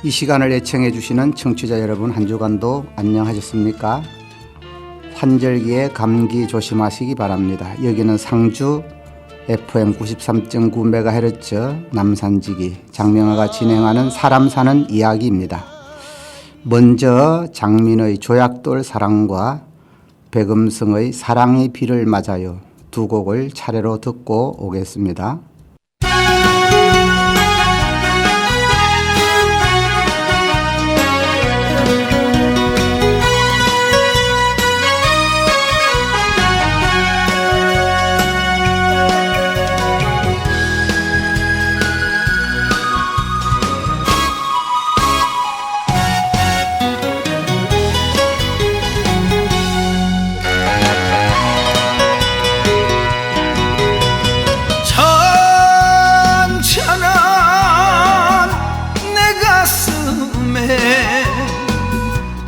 이 시간을 애청해 주시는 청취자 여러분, 한 주간도 안녕하셨습니까? 환절기에 감기 조심하시기 바랍니다. 여기는 상주 FM 93.9MHz 남산지기 장명아가 진행하는 사람 사는 이야기입니다. 먼저 장민의 조약돌 사랑과 백음성의 사랑의 비를 맞아요 두 곡을 차례로 듣고 오겠습니다.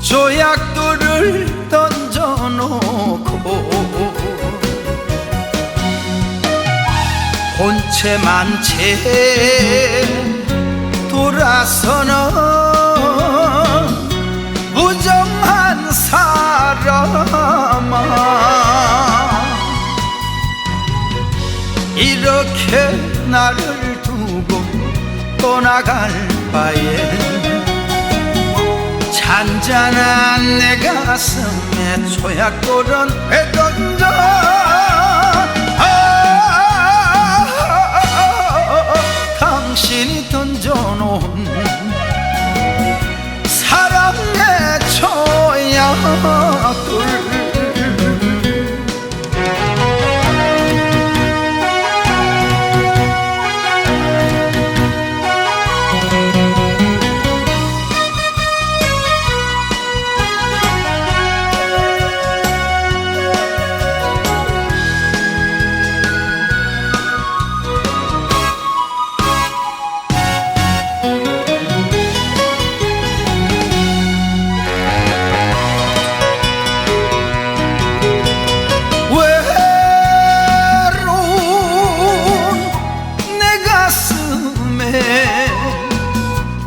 조약돌을 던져놓고 본체만 채 돌아서는 무정한 사람아, 이렇게 나를 두고 떠나갈 바엔 잔잔한 내 가슴에 조약돌은 왜 던져? 당신이 던져놓은 사랑의 조약돌,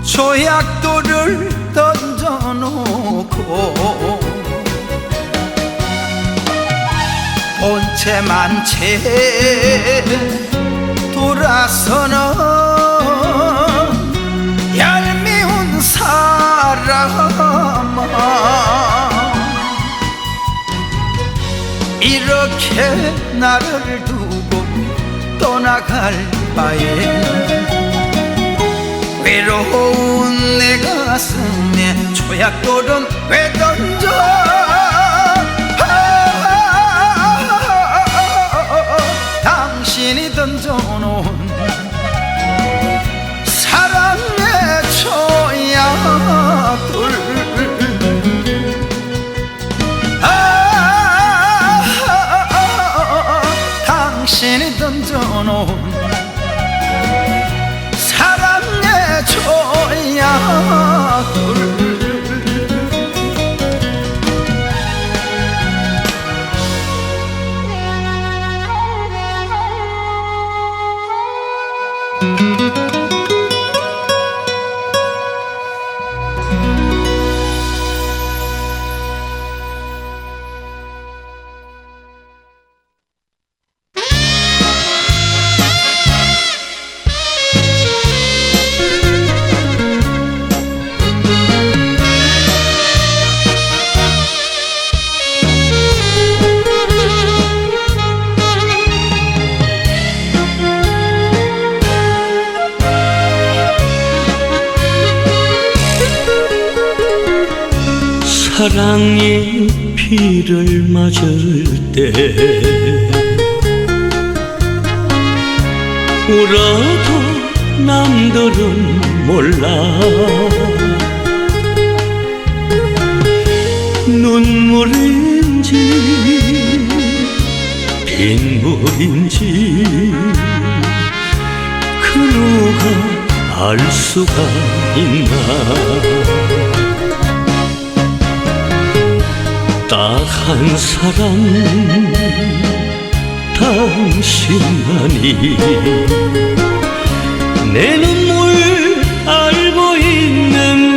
조약돌을 던져놓고 본체만 채 돌아서는 얄미운 사람아, 이렇게 나를 두고 떠나갈 바에 외로운 내 가슴에 조약돌은 왜 던져? 당신이 던져놓은 사랑의 조약돌, 당신이 던져놓은 조약돌. 사랑의 비를 맞을 때 울어도 남들은 몰라. 눈물인지 빗물인지 그 누가 알 수가 있나. 딱 한 사람 당신만이 내 눈물 알고 있는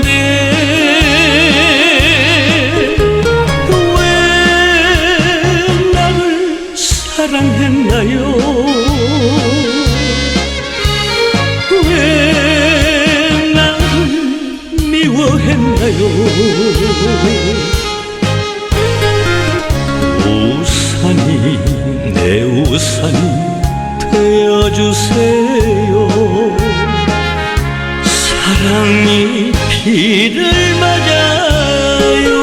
우산이 내 우산이 되어주세요. 사랑이 비를 맞아요.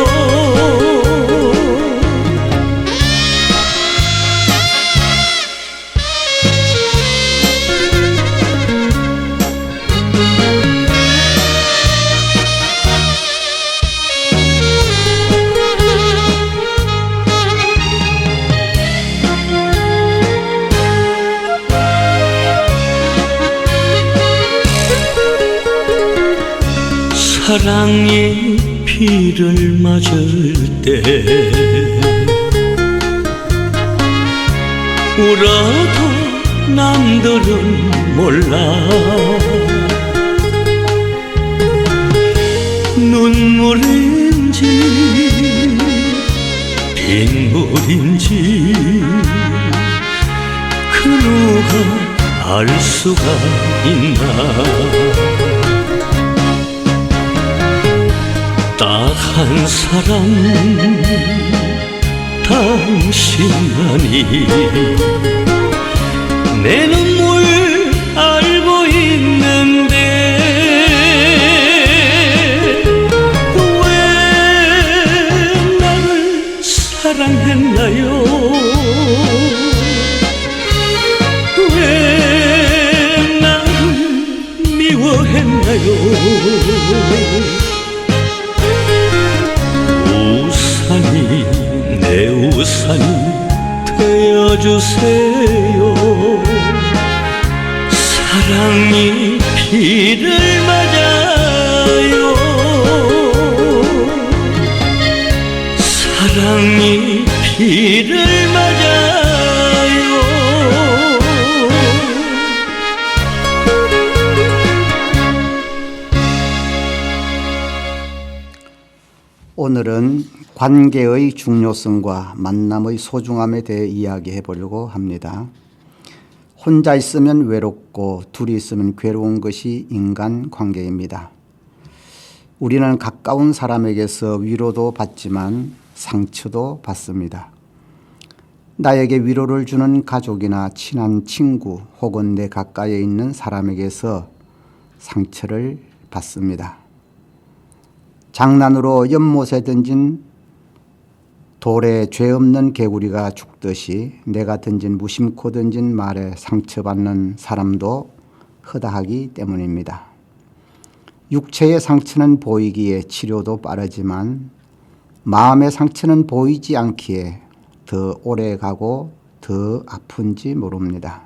사랑이 비를 맞을 때 울어도 남들은 몰라. 눈물인지 빗물인지 그 누가 알 수가 있나. 딱 한 사람 당신만이 내 눈물 알고 있는데 왜 나를 사랑했나요? 왜 나를 미워했나요? 우산이 내 우산이 되어주세요. 사랑이 비를 맞아요. 사랑이 비를 맞아요. 오늘은 관계의 중요성과 만남의 소중함에 대해 이야기해 보려고 합니다. 혼자 있으면 외롭고 둘이 있으면 괴로운 것이 인간 관계입니다. 우리는 가까운 사람에게서 위로도 받지만 상처도 받습니다. 나에게 위로를 주는 가족이나 친한 친구 혹은 내 가까이에 있는 사람에게서 상처를 받습니다. 장난으로 연못에 던진 돌에 죄 없는 개구리가 죽듯이 내가 던진 무심코 던진 말에 상처받는 사람도 허다하기 때문입니다. 육체의 상처는 보이기에 치료도 빠르지만 마음의 상처는 보이지 않기에 더 오래 가고 더 아픈지 모릅니다.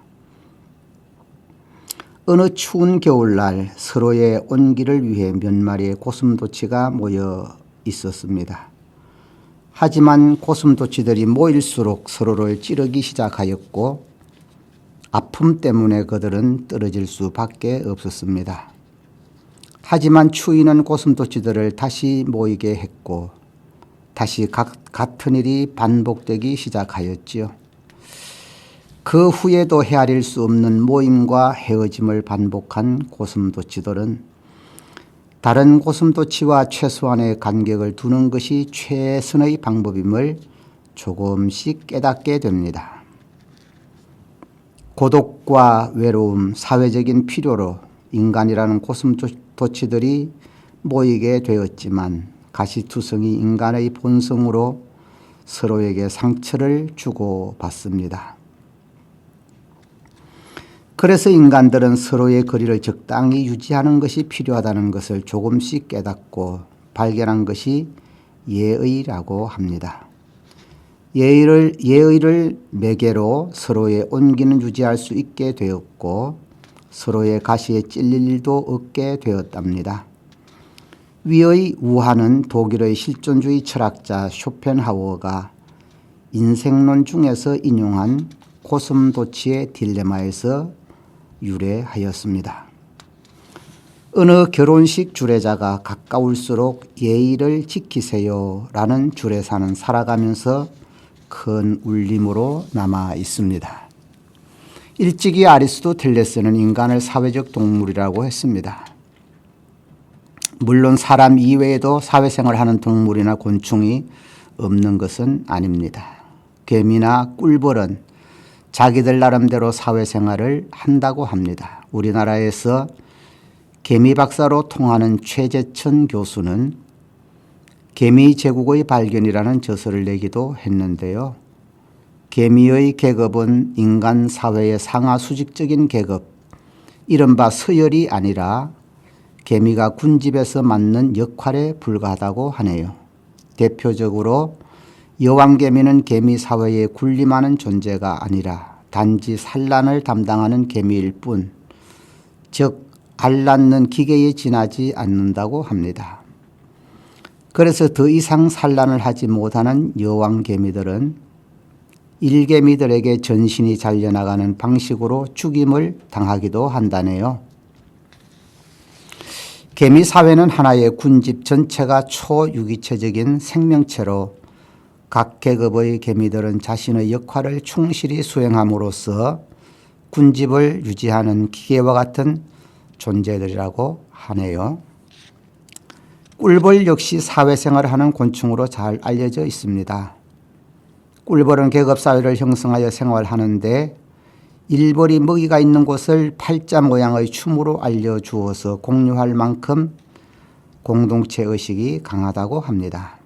어느 추운 겨울날 서로의 온기를 위해 몇 마리의 고슴도치가 모여 있었습니다. 하지만 고슴도치들이 모일수록 서로를 찌르기 시작하였고 아픔 때문에 그들은 떨어질 수밖에 없었습니다. 하지만 추위는 고슴도치들을 다시 모이게 했고 다시 같은 일이 반복되기 시작하였지요. 그 후에도 헤아릴 수 없는 모임과 헤어짐을 반복한 고슴도치들은 다른 고슴도치와 최소한의 간격을 두는 것이 최선의 방법임을 조금씩 깨닫게 됩니다. 고독과 외로움, 사회적인 필요로 인간이라는 고슴도치들이 모이게 되었지만 가시투성이 인간의 본성으로 서로에게 상처를 주고받습니다. 그래서 인간들은 서로의 거리를 적당히 유지하는 것이 필요하다는 것을 조금씩 깨닫고 발견한 것이 예의라고 합니다. 예의를 매개로 서로의 온기는 유지할 수 있게 되었고 서로의 가시에 찔릴 일도 없게 되었답니다. 위의 우화는 독일의 실존주의 철학자 쇼펜하우어가 인생론 중에서 인용한 고슴도치의 딜레마에서 유래하였습니다. 어느 결혼식 주례자가 가까울수록 예의를 지키세요 라는 주례사는 살아가면서 큰 울림으로 남아 있습니다. 일찍이 아리스토텔레스는 인간을 사회적 동물이라고 했습니다. 물론 사람 이외에도 사회생활을 하는 동물이나 곤충이 없는 것은 아닙니다. 개미나 꿀벌은 자기들 나름대로 사회생활을 한다고 합니다. 우리나라에서 개미 박사로 통하는 최재천 교수는 개미 제국의 발견이라는 저서를 내기도 했는데요. 개미의 계급은 인간 사회의 상하 수직적인 계급, 이른바 서열이 아니라 개미가 군집에서 맡는 역할에 불과하다고 하네요. 대표적으로 여왕개미는 개미 사회에 군림하는 존재가 아니라 단지 산란을 담당하는 개미일 뿐, 즉 알 낳는 기계에 지나지 않는다고 합니다. 그래서 더 이상 산란을 하지 못하는 여왕개미들은 일개미들에게 전신이 잘려나가는 방식으로 죽임을 당하기도 한다네요. 개미 사회는 하나의 군집 전체가 초유기체적인 생명체로 각 계급의 개미들은 자신의 역할을 충실히 수행함으로써 군집을 유지하는 기계와 같은 존재들이라고 하네요. 꿀벌 역시 사회생활을 하는 곤충으로 잘 알려져 있습니다. 꿀벌은 계급사회를 형성하여 생활하는데 일벌이 먹이가 있는 곳을 팔자 모양의 춤으로 알려주어서 공유할 만큼 공동체 의식이 강하다고 합니다.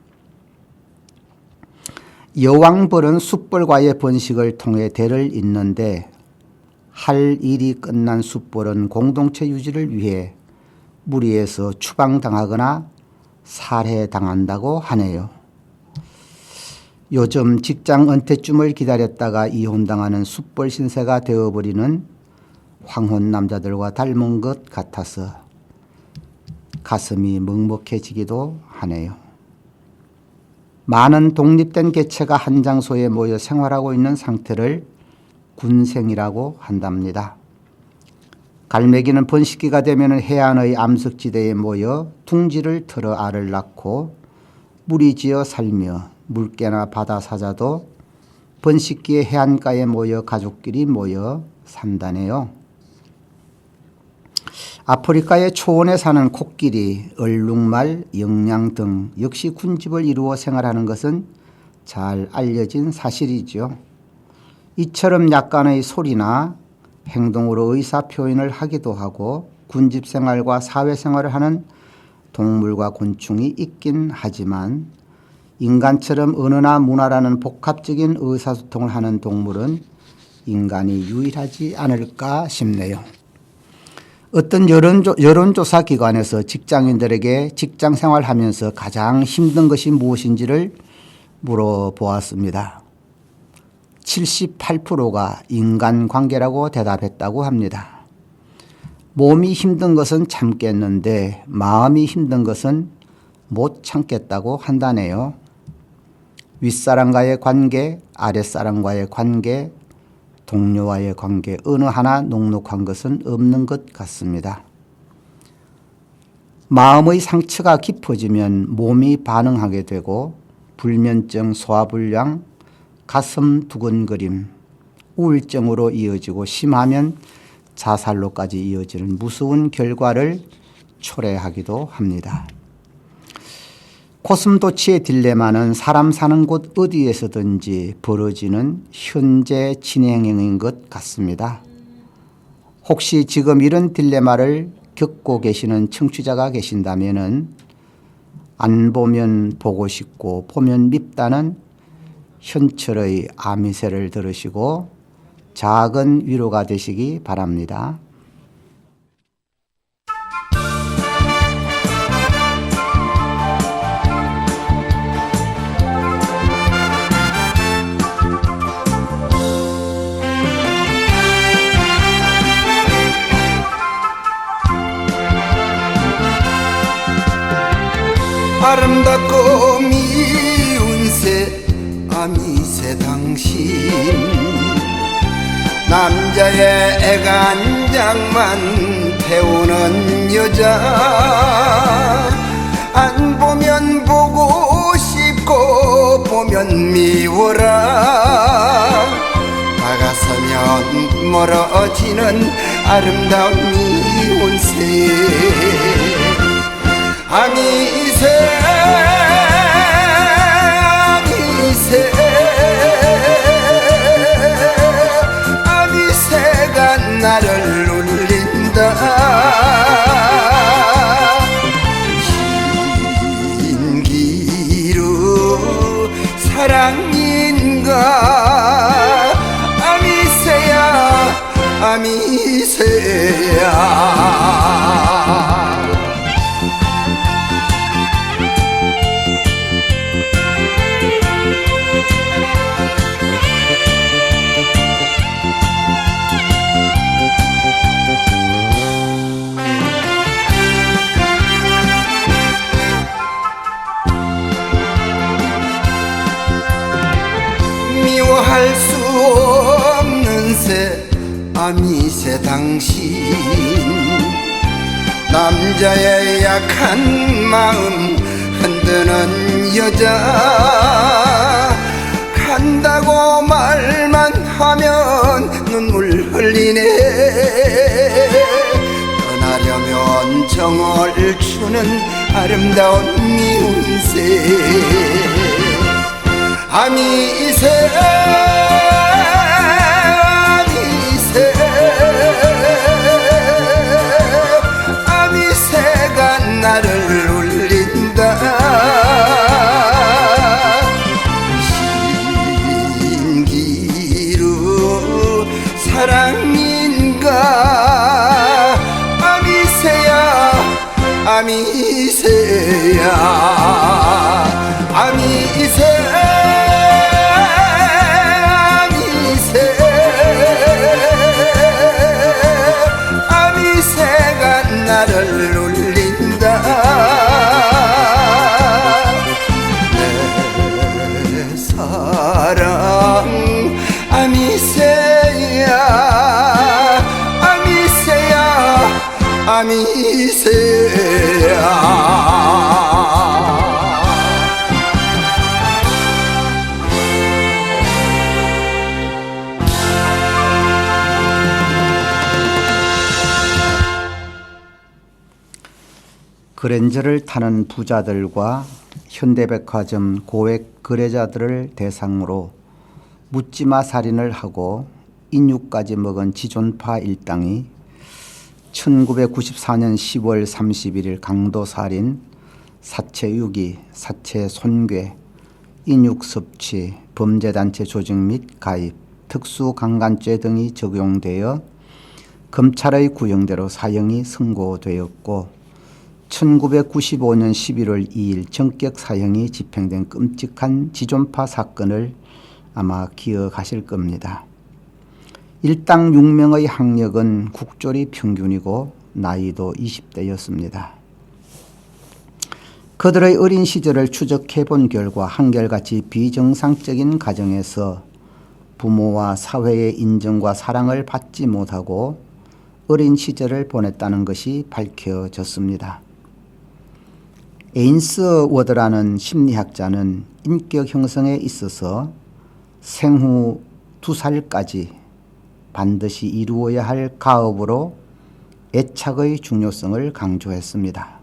여왕벌은 숫벌과의 번식을 통해 대를 잇는데 할 일이 끝난 숫벌은 공동체 유지를 위해 무리해서 추방당하거나 살해당한다고 하네요. 요즘 직장 은퇴쯤을 기다렸다가 이혼당하는 숫벌 신세가 되어버리는 황혼 남자들과 닮은 것 같아서 가슴이 먹먹해지기도 하네요. 많은 독립된 개체가 한 장소에 모여 생활하고 있는 상태를 군생이라고 한답니다. 갈매기는 번식기가 되면 해안의 암석지대에 모여 둥지를 틀어 알을 낳고 무리지어 살며 물개나 바다사자도 번식기에 해안가에 모여 가족끼리 모여 산다네요. 아프리카의 초원에 사는 코끼리, 얼룩말, 영양 등 역시 군집을 이루어 생활하는 것은 잘 알려진 사실이죠. 이처럼 약간의 소리나 행동으로 의사표현을 하기도 하고 군집 생활과 사회생활을 하는 동물과 곤충이 있긴 하지만 인간처럼 언어나 문화라는 복합적인 의사소통을 하는 동물은 인간이 유일하지 않을까 싶네요. 어떤 여론조사 기관에서 직장인들에게 직장생활하면서 가장 힘든 것이 무엇인지를 물어보았습니다. 78%가 인간관계라고 대답했다고 합니다. 몸이 힘든 것은 참겠는데 마음이 힘든 것은 못 참겠다고 한다네요. 윗사람과의 관계, 아랫사람과의 관계, 동료와의 관계 어느 하나 녹록한 것은 없는 것 같습니다. 마음의 상처가 깊어지면 몸이 반응하게 되고 불면증, 소화불량, 가슴 두근거림, 우울증으로 이어지고 심하면 자살로까지 이어지는 무서운 결과를 초래하기도 합니다. 고슴도치의 딜레마는 사람 사는 곳 어디에서든지 벌어지는 현재 진행형인 것 같습니다. 혹시 지금 이런 딜레마를 겪고 계시는 청취자가 계신다면 안 보면 보고 싶고 보면 밉다는 현철의 아미새를 들으시고 작은 위로가 되시기 바랍니다. 아름답고 미운 새 아미새 당신 남자의 애간장만 태우는 여자 안 보면 보고 싶고 보면 미워라 다가서면 멀어지는 아름다운 미운 새 아미새 아미새 아미새가 나를 울린다 긴 기루 사랑인가 아미새야 아미새야 미워할 수 없는 새 아미새 당신 남자의 약한 마음 흔드는 여자 간다고 말만 하면 눈물 흘리네 떠나려면 정을 추는 아름다운 미운새 아미새 아미새 아미새가 나를 울린다 신기루 사랑인가 아미새야 아미새야 아미새 나를 울린다 내 사랑 아미새야 아미새야 아미새야 그랜저를 타는 부자들과 현대백화점 고액 거래자들을 대상으로 묻지마 살인을 하고 인육까지 먹은 지존파 일당이 1994년 10월 31일 강도살인, 사체유기, 사체손괴, 인육섭취, 범죄단체 조직 및 가입, 특수강간죄 등이 적용되어 검찰의 구형대로 사형이 선고되었고 1995년 11월 2일 전격 사형이 집행된 끔찍한 지존파 사건을 아마 기억하실 겁니다. 일당 6명의 학력은 국조리 평균이고 나이도 20대였습니다. 그들의 어린 시절을 추적해 본 결과 한결같이 비정상적인 가정에서 부모와 사회의 인정과 사랑을 받지 못하고 어린 시절을 보냈다는 것이 밝혀졌습니다. 에인스 워드라는 심리학자는 인격 형성에 있어서 생후 2살까지 반드시 이루어야 할 가업으로 애착의 중요성을 강조했습니다.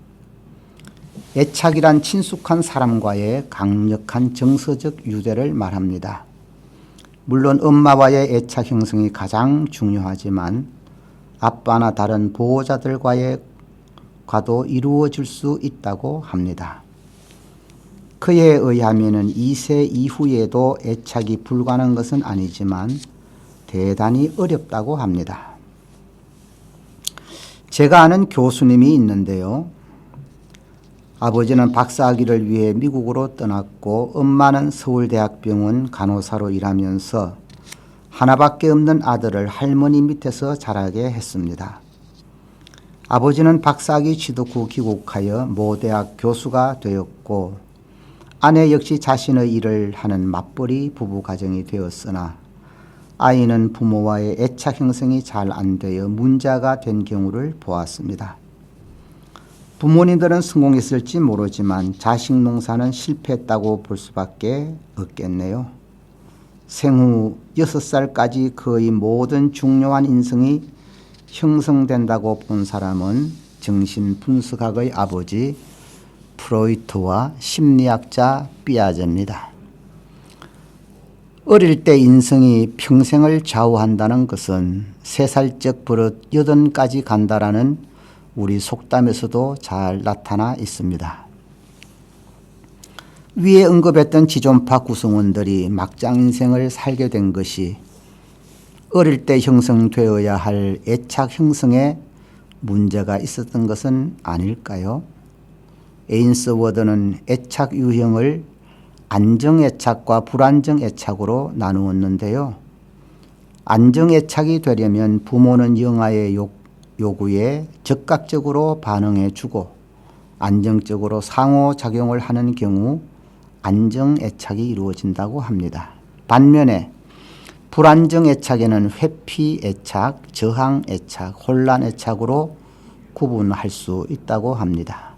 애착이란 친숙한 사람과의 강력한 정서적 유대를 말합니다. 물론 엄마와의 애착 형성이 가장 중요하지만 아빠나 다른 보호자들과의 과도 이루어질 수 있다고 합니다. 그에 의하면 2세 이후에도 애착이 불가능한 것은 아니지만 대단히 어렵다고 합니다. 제가 아는 교수님이 있는데요. 아버지는 박사학위를 위해 미국으로 떠났고 엄마는 서울대학병원 간호사로 일하면서 하나밖에 없는 아들을 할머니 밑에서 자라게 했습니다. 아버지는 박사학위 취득 후 귀국하여 모 대학 교수가 되었고 아내 역시 자신의 일을 하는 맞벌이 부부 가정이 되었으나 아이는 부모와의 애착 형성이 잘 안 되어 문제가 된 경우를 보았습니다. 부모님들은 성공했을지 모르지만 자식 농사는 실패했다고 볼 수밖에 없겠네요. 생후 6살까지 거의 모든 중요한 인성이 형성된다고 본 사람은 정신분석학의 아버지 프로이트와 심리학자 삐아제입니다. 어릴 때 인성이 평생을 좌우한다는 것은 3살적 버릇 80까지 간다라는 우리 속담에서도 잘 나타나 있습니다. 위에 언급했던 지존파 구성원들이 막장 인생을 살게 된 것이 어릴 때 형성되어야 할 애착 형성에 문제가 있었던 것은 아닐까요? 에인스워드는 애착 유형을 안정애착과 불안정애착으로 나누었는데요. 안정애착이 되려면 부모는 영아의 요구에 적극적으로 반응해주고 안정적으로 상호작용을 하는 경우 안정애착이 이루어진다고 합니다. 반면에 불안정애착에는 회피애착, 저항애착, 혼란애착으로 구분할 수 있다고 합니다.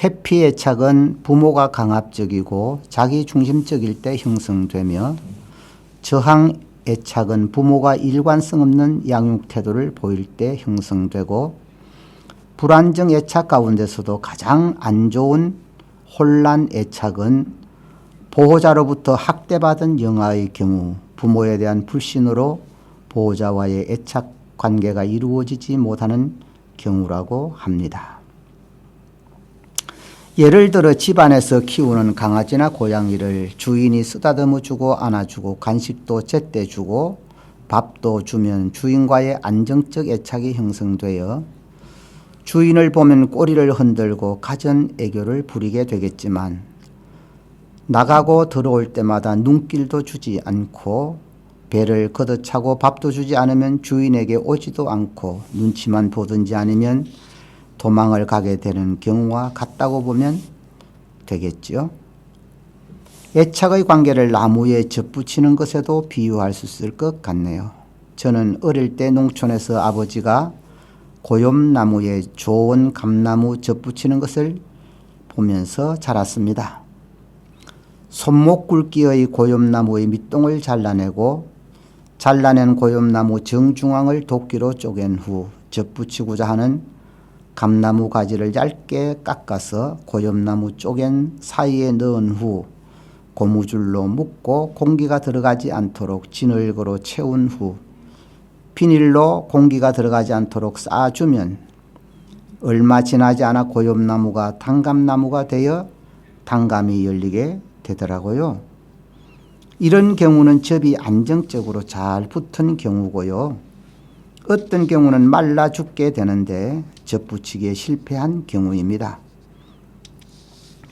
회피애착은 부모가 강압적이고 자기중심적일 때 형성되며 저항애착은 부모가 일관성 없는 양육태도를 보일 때 형성되고 불안정애착 가운데서도 가장 안 좋은 혼란애착은 보호자로부터 학대받은 영아의 경우 부모에 대한 불신으로 보호자와의 애착 관계가 이루어지지 못하는 경우라고 합니다. 예를 들어 집안에서 키우는 강아지나 고양이를 주인이 쓰다듬어 주고 안아주고 간식도 제때 주고 밥도 주면 주인과의 안정적 애착이 형성되어 주인을 보면 꼬리를 흔들고 가전 애교를 부리게 되겠지만 나가고 들어올 때마다 눈길도 주지 않고 배를 걷어차고 밥도 주지 않으면 주인에게 오지도 않고 눈치만 보든지 아니면 도망을 가게 되는 경우와 같다고 보면 되겠죠. 애착의 관계를 나무에 접붙이는 것에도 비유할 수 있을 것 같네요. 저는 어릴 때 농촌에서 아버지가 고염나무에 좋은 감나무 접붙이는 것을 보면서 자랐습니다. 손목 굵기의 고염나무의 밑동을 잘라내고 잘라낸 고염나무 정중앙을 도끼로 쪼갠 후 접붙이고자 하는 감나무 가지를 얇게 깎아서 고염나무 쪼갠 사이에 넣은 후 고무줄로 묶고 공기가 들어가지 않도록 진흙으로 채운 후 비닐로 공기가 들어가지 않도록 쌓아주면 얼마 지나지 않아 고염나무가 단감나무가 되어 단감이 열리게 되더라고요. 이런 경우는 접이 안정적으로 잘 붙은 경우고요. 어떤 경우는 말라 죽게 되는데 접붙이기에 실패한 경우입니다.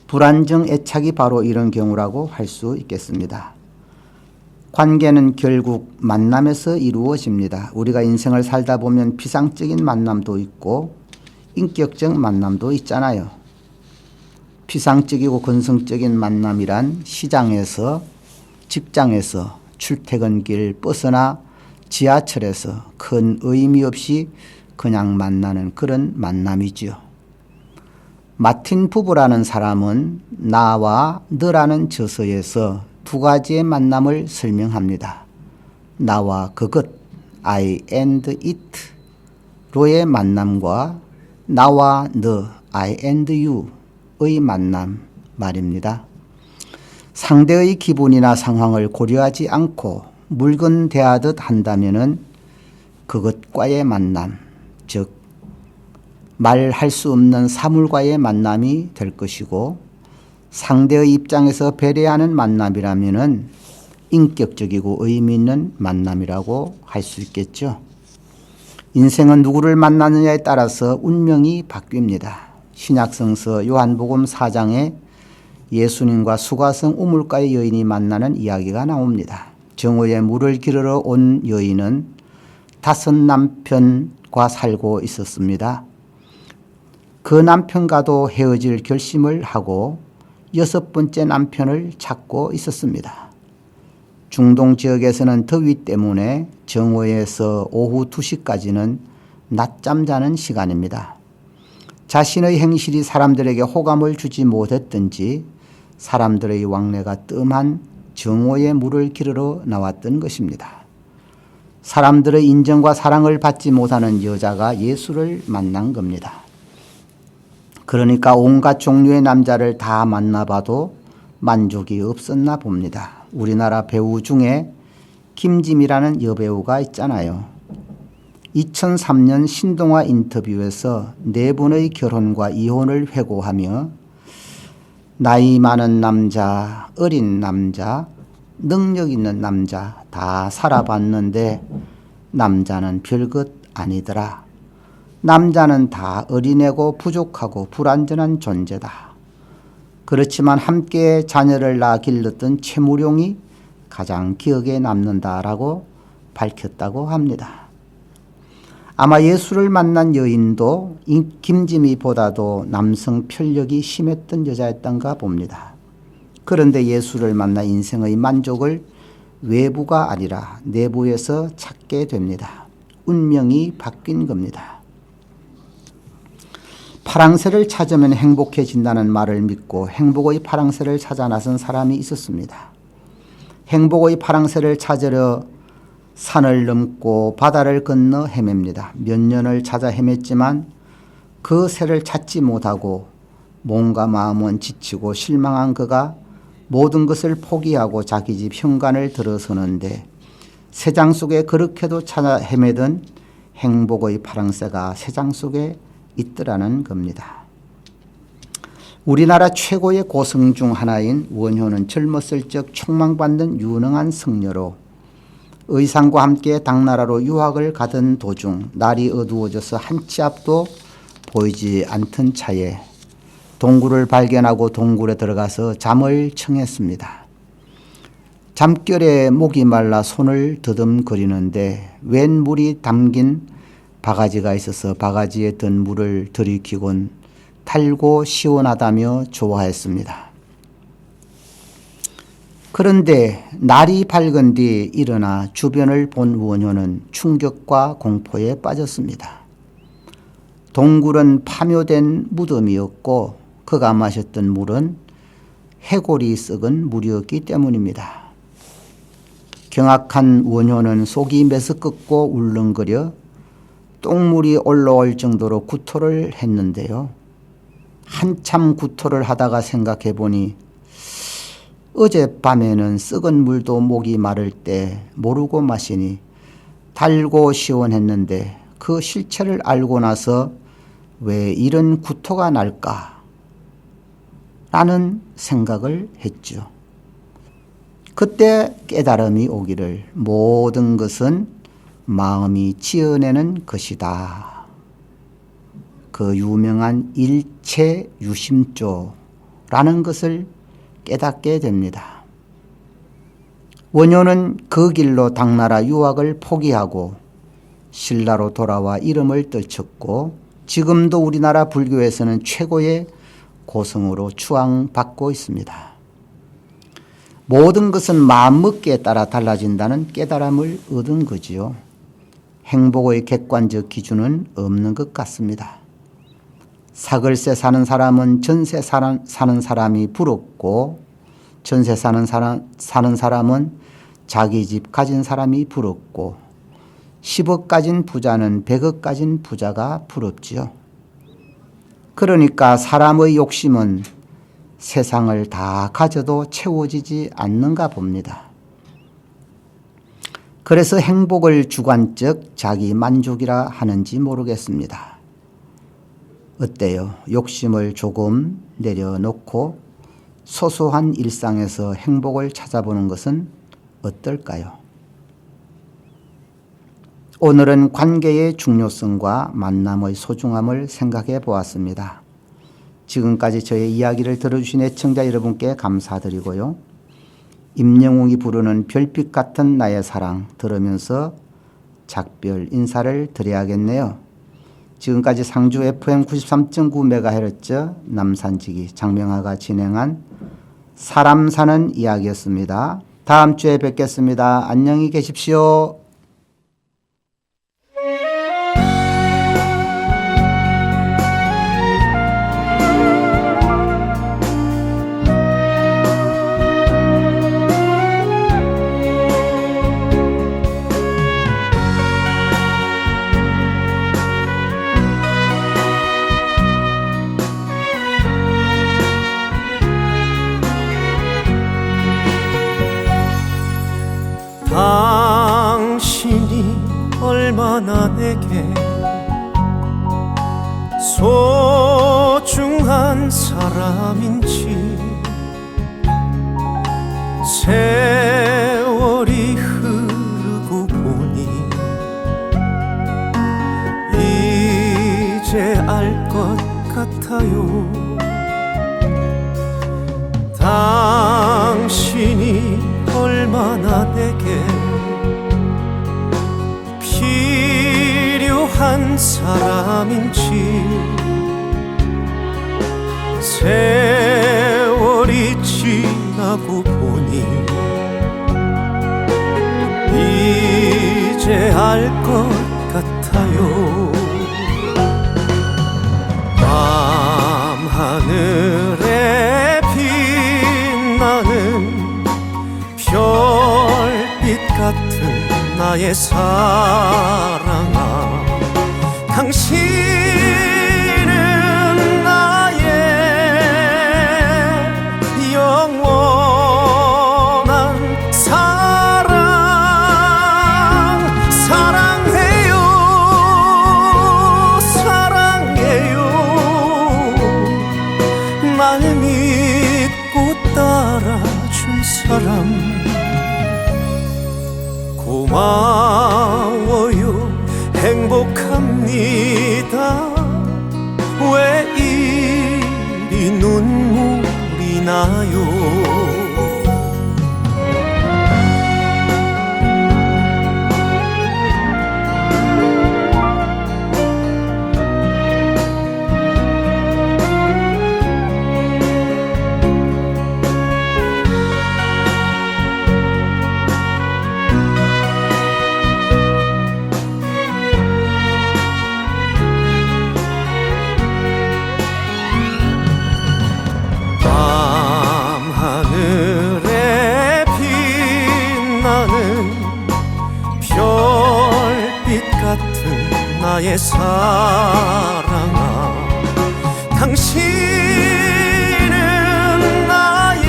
불안정 애착이 바로 이런 경우라고 할 수 있겠습니다. 관계는 결국 만남에서 이루어집니다. 우리가 인생을 살다 보면 피상적인 만남도 있고 인격적 만남도 있잖아요. 피상적이고 건성적인 만남이란 시장에서, 직장에서, 출퇴근길, 버스나 지하철에서 큰 의미 없이 그냥 만나는 그런 만남이지요. 마틴 부부라는 사람은 나와 너라는 저서에서 2가지의 만남을 설명합니다. 나와 그것, I and it 로의 만남과 나와 너, I and you의 만남 말입니다. 상대의 기분이나 상황을 고려하지 않고 물건 대하듯 한다면은 그것과의 만남, 즉 말할 수 없는 사물과의 만남이 될 것이고 상대의 입장에서 배려하는 만남이라면은 인격적이고 의미 있는 만남이라고 할 수 있겠죠. 인생은 누구를 만나느냐에 따라서 운명이 바뀝니다. 신약성서 요한복음 4장에 예수님과 수가성 우물가의 여인이 만나는 이야기가 나옵니다. 정오에 물을 기르러 온 여인은 5 남편과 살고 있었습니다. 그 남편과도 헤어질 결심을 하고 6번째 남편을 찾고 있었습니다. 중동 지역에서는 더위 때문에 정오에서 오후 2시까지는 낮잠 자는 시간입니다. 자신의 행실이 사람들에게 호감을 주지 못했던지 사람들의 왕래가 뜸한 정오에 물을 기르러 나왔던 것입니다. 사람들의 인정과 사랑을 받지 못하는 여자가 예수를 만난 겁니다. 그러니까 온갖 종류의 남자를 다 만나봐도 만족이 없었나 봅니다. 우리나라 배우 중에 김지미라는 여배우가 있잖아요. 2003년 신동아 인터뷰에서 네 분의 결혼과 이혼을 회고하며 나이 많은 남자, 어린 남자, 능력 있는 남자 다 살아봤는데 남자는 별것 아니더라. 남자는 다 어린애고 부족하고 불완전한 존재다. 그렇지만 함께 자녀를 낳아 길렀던 최무룡이 가장 기억에 남는다라고 밝혔다고 합니다. 아마 예수를 만난 여인도 김지미보다도 남성 편력이 심했던 여자였던가 봅니다. 그런데 예수를 만나 인생의 만족을 외부가 아니라 내부에서 찾게 됩니다. 운명이 바뀐 겁니다. 파랑새를 찾으면 행복해진다는 말을 믿고 행복의 파랑새를 찾아 나선 사람이 있었습니다. 행복의 파랑새를 찾으려 산을 넘고 바다를 건너 헤맵니다. 몇 년을 찾아 헤맸지만 그 새를 찾지 못하고 몸과 마음은 지치고 실망한 그가 모든 것을 포기하고 자기 집 현관을 들어서는데 새장 속에 그렇게도 찾아 헤매던 행복의 파랑새가 새장 속에 있더라는 겁니다. 우리나라 최고의 고성 중 하나인 원효는 젊었을 적 촉망받는 유능한 승려로 의상과 함께 당나라로 유학을 가던 도중 날이 어두워져서 한 치 앞도 보이지 않던 차에 동굴을 발견하고 동굴에 들어가서 잠을 청했습니다. 잠결에 목이 말라 손을 더듬거리는데 웬 물이 담긴 바가지가 있어서 바가지에 든 물을 들이키곤 달고 시원하다며 좋아했습니다. 그런데 날이 밝은 뒤 일어나 주변을 본 원효는 충격과 공포에 빠졌습니다. 동굴은 파묘된 무덤이었고 그가 마셨던 물은 해골이 썩은 물이었기 때문입니다. 경악한 원효는 속이 메스껍고 울렁거려 똥물이 올라올 정도로 구토를 했는데요. 한참 구토를 하다가 생각해 보니 어젯밤에는 썩은 물도 목이 마를 때 모르고 마시니 달고 시원했는데 그 실체를 알고 나서 왜 이런 구토가 날까? 라는 생각을 했죠. 그때 깨달음이 오기를 모든 것은 마음이 지어내는 것이다. 그 유명한 일체유심조라는 것을 깨닫게 됩니다. 원효는 그 길로 당나라 유학을 포기하고 신라로 돌아와 이름을 떨쳤고 지금도 우리나라 불교에서는 최고의 고성으로 추앙받고 있습니다. 모든 것은 마음먹기에 따라 달라진다는 깨달음을 얻은 거지요. 행복의 객관적 기준은 없는 것 같습니다. 사글세 사는 사람은 전세 사는 사람이 부럽고 전세 사는 사람은 자기 집 가진 사람이 부럽고 10억 가진 부자는 100억 가진 부자가 부럽지요. 그러니까 사람의 욕심은 세상을 다 가져도 채워지지 않는가 봅니다. 그래서 행복을 주관적 자기 만족이라 하는지 모르겠습니다. 어때요? 욕심을 조금 내려놓고 소소한 일상에서 행복을 찾아보는 것은 어떨까요? 오늘은 관계의 중요성과 만남의 소중함을 생각해 보았습니다. 지금까지 저의 이야기를 들어주신 애청자 여러분께 감사드리고요. 임영웅이 부르는 별빛 같은 나의 사랑 들으면서 작별 인사를 드려야겠네요. 지금까지 상주 FM 93.9MHz 남산지기 장명하가 진행한 사람 사는 이야기였습니다. 다음 주에 뵙겠습니다. 안녕히 계십시오. 얼마나 내게 소중한 사람인지 세월이 흐르고 보니 이제 알 것 같아요. 당신이 얼마나 내게 필요한 사람인지 세월이 지나고 보니 이제 알 것 같아요. 밤하늘에 빛나는 별빛 같은 나의 사랑아, 당신은 나의 영원한 사랑. 사랑해요, 사랑해요. 날 믿고 따라준 사람 고마워요. 행복합니다. 왜 이리 눈물이 나요. 밤하늘에 빛나는 별빛 같은 나의 사랑아, 당신은 나의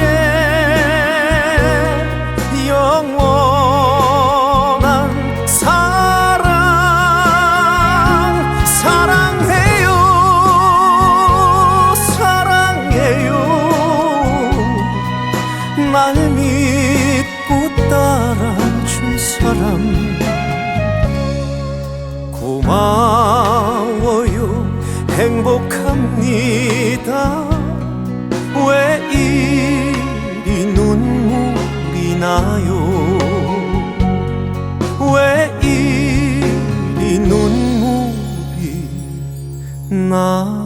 영원한 사랑. 사랑해요, 사랑해요. 날 믿고 따라준 사람 고마워요. 행복합니다. 왜 이리 눈물이 나요. 왜 이리 눈물이 나요.